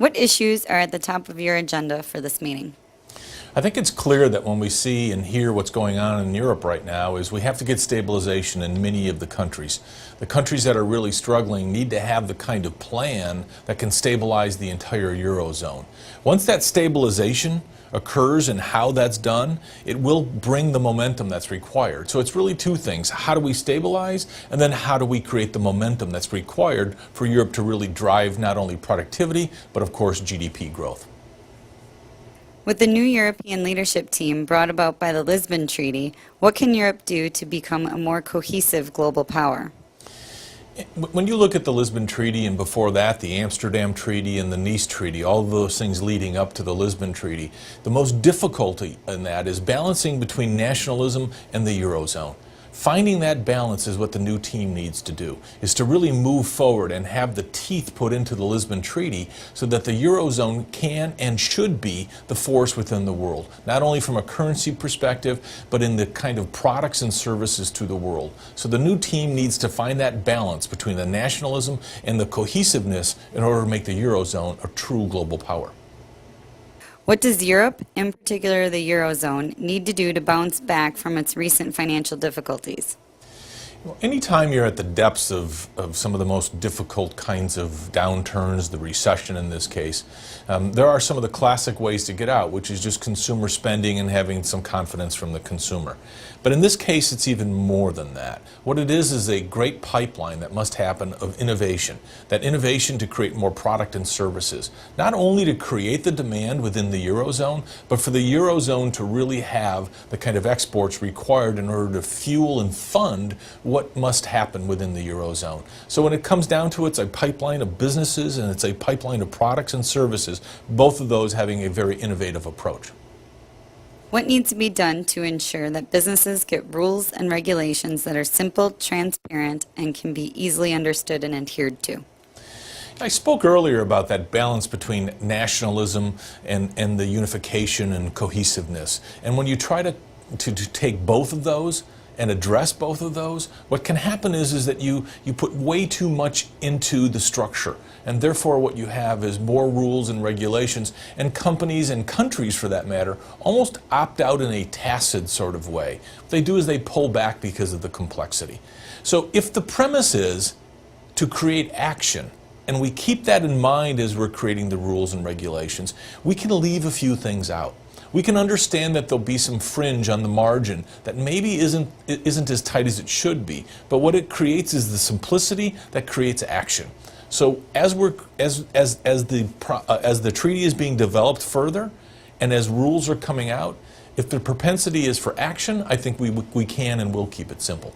What issues are at the top of your agenda for this meeting? I think it's clear that when we see and hear what's going on in Europe right now is we have to get stabilization in many of the countries. The countries that are really struggling need to have the kind of plan that can stabilize the entire Eurozone. Once that stabilization occurs and how that's done, it will bring the momentum that's required. So it's really two things. How do we stabilize? And then how do we create the momentum that's required for Europe to really drive not only productivity, but of course GDP growth. With the new European leadership team brought about by the Lisbon Treaty, what can Europe do to become a more cohesive global power? When you look at the Lisbon Treaty and before that the Amsterdam Treaty and the Nice Treaty, all of those things leading up to the Lisbon Treaty, the most difficulty in that is balancing between nationalism and the Eurozone. Finding that balance is what the new team needs to do, is to really move forward and have the teeth put into the Lisbon Treaty so that the Eurozone can and should be the force within the world, not only from a currency perspective, but in the kind of products and services to the world. So the new team needs to find that balance between the nationalism and the cohesiveness in order to make the Eurozone a true global power. What does Europe, in particular the Eurozone, need to do to bounce back from its recent financial difficulties? Anytime you're at the depths of some of the most difficult kinds of downturns, the recession in this case, there are some of the classic ways to get out, which is just consumer spending and having some confidence from the consumer. But in this case, it's even more than that. What it is a great pipeline that must happen of innovation. That innovation to create more product and services. Not only to create the demand within the Eurozone, but for the Eurozone to really have the kind of exports required in order to fuel and fund what must happen within the Eurozone. So when it comes down to it, it's a pipeline of businesses and it's a pipeline of products and services, both of those having a very innovative approach. What needs to be done to ensure that businesses get rules and regulations that are simple, transparent, and can be easily understood and adhered to? I spoke earlier about that balance between nationalism and the unification and cohesiveness. And when you try to take both of those and address both of those, what can happen is that you put way too much into the structure. And therefore what you have is more rules and regulations, and companies and countries for that matter almost opt out in a tacit sort of way. What they do is they pull back because of the complexity. So if the premise is to create action, and we keep that in mind as we're creating the rules and regulations, we can leave a few things out. We can understand that there'll be some fringe on the margin that maybe isn't as tight as it should be, but what it creates is the simplicity that creates action. So as the treaty is being developed further, and as rules are coming out, if the propensity is for action, I think we can and will keep it simple.